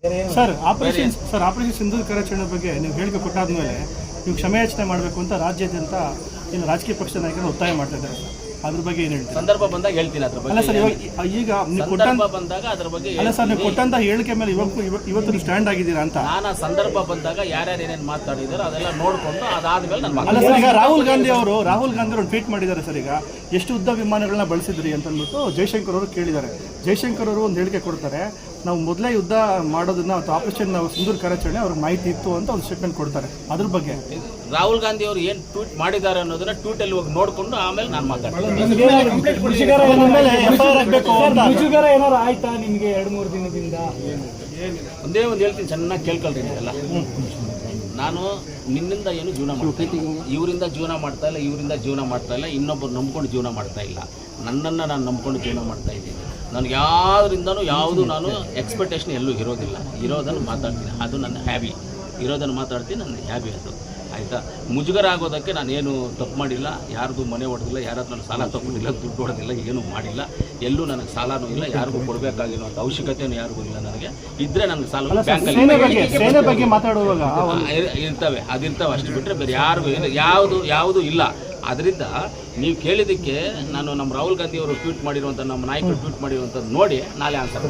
Sir operation Sindoor ಕಾರ್ಯಾಚರಣೆ ಬಗ್ಗೆ ನೀವು ಹೇಳಿಕೆ ಕೊಟ್ಟಾದ್ಮೇಲೆ ನೀವು ಕ್ಷಮೆಯಾಚನೆ ಮಾಡಬೇಕು ಅಂತ ರಾಜ್ಯಾದ್ಯಂತ ಏನು ರಾಜಕೀಯ ಪಕ್ಷದ ನಾಯಕರು ಒತ್ತಾಯ ಮಾಡ್ತಾ ಇದ್ದಾರೆ ಸರ್. ಅದ್ರ ಬಗ್ಗೆ ಏನು ಹೇಳ್ತೀವಿ? ಸಂದರ್ಭ ಬಂದಾಗ ಹೇಳ್ತೀನಿ ಅದ್ರ ಬಗ್ಗೆ. ಅಲ್ಲ ಸರ್, ಈಗ ನೀವು ಬಂದಾಗ ಅದ್ರ ಬಗ್ಗೆ ಅಲ್ಲ ಸರ್, ನೀವು ಕೊಟ್ಟಂತ ಹೇಳಿಕೆ ಮೇಲೆ ಇವತ್ತು ಸ್ಟ್ಯಾಂಡ್ ಆಗಿದ್ದೀರಾ ಅಂತ. ನಾನು ಸಂದರ್ಭ ಬಂದಾಗ ಯಾರ್ಯಾರು ಏನೇನು ಮಾತಾಡಿದಾರೋ ಅದೆಲ್ಲ ನೋಡ್ಕೊಂಡು ಅದಾದ್ಮೇಲೆ ನಾನು ಅಲ್ಲ ಸರ್, ಈಗ ರಾಹುಲ್ ಗಾಂಧಿ ಅವರು ಒಂದು ಟ್ವೀಟ್ ಮಾಡಿದ್ದಾರೆ ಸರ್. ಈಗ ಎಷ್ಟು ಯುದ್ಧ ವಿಮಾನಗಳನ್ನ ಬಳಸಿದ್ರಿ ಅಂತ ಅಂದ್ಬಿಟ್ಟು ಜೈಶಂಕರ್ ಅವರು ಕೇಳಿದ್ದಾರೆ. ಜೈಶಂಕರ್ ಅವರು ಒಂದು ಹೇಳಿಕೆ ಕೊಡ್ತಾರೆ, ನಾವು ಮೊದಲೇ ಯುದ್ಧ ಮಾಡೋದನ್ನ ಆಪರೇಷನ್ ಸಿಂಧೂರ್ ಕಾರ್ಯಾಚರಣೆ ಅವ್ರಿಗೆ ಮಾಹಿತಿ ಇತ್ತು ಅಂತ ಒಂದು ಸ್ಟೇಟ್ಮೆಂಟ್ ಕೊಡ್ತಾರೆ. ಅದ್ರ ಬಗ್ಗೆ ರಾಹುಲ್ ಗಾಂಧಿ ಅವರು ಏನು ಟ್ವೀಟ್ ಮಾಡಿದ್ದಾರೆ ಅನ್ನೋದನ್ನ ಟ್ವೀಟ್ ಅಲ್ಲಿ ಹೋಗಿ ನೋಡ್ಕೊಂಡು ಆಮೇಲೆ ನಾನು ಮಾತಾಡ್ತೀನಿ. ಮುಜುಗರ ಏನಾರು ಆಯ್ತಾ ನಿಮಗೆ 2-3 ದಿನದಿಂದ? ಒಂದೇ ಒಂದು ಹೇಳ್ತೀನಿ, ಚೆನ್ನಾಗಿ ಕೇಳ್ಕೊಳ್ರಿ ನೀವೆಲ್ಲ. ನಾನು ನಿನ್ನಿಂದ ಏನು ಜೀವನ ಮಾಡ್ತಾ ಇಲ್ಲ, ಇವರಿಂದ ಜೀವನ ಮಾಡ್ತಾ ಇಲ್ಲ, ಇವರಿಂದ ಜೀವನ ಮಾಡ್ತಾ ಇಲ್ಲ, ಇನ್ನೊಬ್ಬರು ನಂಬ್ಕೊಂಡು ಜೀವನ ಮಾಡ್ತಾ ಇಲ್ಲ. ನನ್ನನ್ನು ನಾನು ನಂಬ್ಕೊಂಡು ಜೀವನ ಮಾಡ್ತಾ ಇದ್ದೀನಿ. ನನಗೆ ಯಾವುದರಿಂದನೂ ಯಾವುದು ನಾನು ಎಕ್ಸ್ಪೆಕ್ಟೇಷನ್ ಎಲ್ಲೂ ಇರೋದನ್ನು ಮಾತಾಡ್ತೀನಿ. ಅದು ನನ್ನ ಹ್ಯಾಬಿ. ಇರೋದನ್ನು ಮಾತಾಡ್ತೀನಿ, ನನ್ನ ಹ್ಯಾಬಿ ಅದು. ಆಯಿತಾ? ಮುಜುಗರ ಆಗೋದಕ್ಕೆ ನಾನೇನು ತಪ್ಪು ಮಾಡಿಲ್ಲ, ಯಾರಿಗೂ ಮನೆ ಹೊಡೆದಿಲ್ಲ, ಯಾರು ನಾನು ಸಾಲ ತೊಗೊಂಡಿಲ್ಲ, ದುಡ್ಡು ಹೊಡೆದಿಲ್ಲ, ಏನೂ ಮಾಡಿಲ್ಲ. ಎಲ್ಲೂ ನನಗೆ ಸಾಲನೂ ಇಲ್ಲ, ಯಾರಿಗೂ ಕೊಡಬೇಕಾಗಿರುವಂಥ ಅವಶ್ಯಕತೆಯೂ ಯಾರಿಗೂ ಇಲ್ಲ. ನನಗೆ ಇದ್ದರೆ ನನಗೆ ಸಾಲ ಸೇನೆ ಬಗ್ಗೆ ಮಾತಾಡುವಾಗ ಇರ್ತವೆ, ಅದಿರ್ತವೆ. ಅಷ್ಟು ಬಿಟ್ಟರೆ ಬೇರೆ ಯಾವುದು ಇಲ್ಲ. ಅದರಿಂದ ನೀವು ಕೇಳಿದ್ದಕ್ಕೆ ನಾನು ನಮ್ಮ ರಾಹುಲ್ ಗಾಂಧಿ ಅವರು ಟ್ವೀಟ್ ಮಾಡಿರುವಂಥ, ನಮ್ಮ ನಾಯಕರು ಟ್ವೀಟ್ ಮಾಡಿರುವಂಥದ್ದು ನೋಡಿ ನಾಳೆ ಆನ್ಸರ್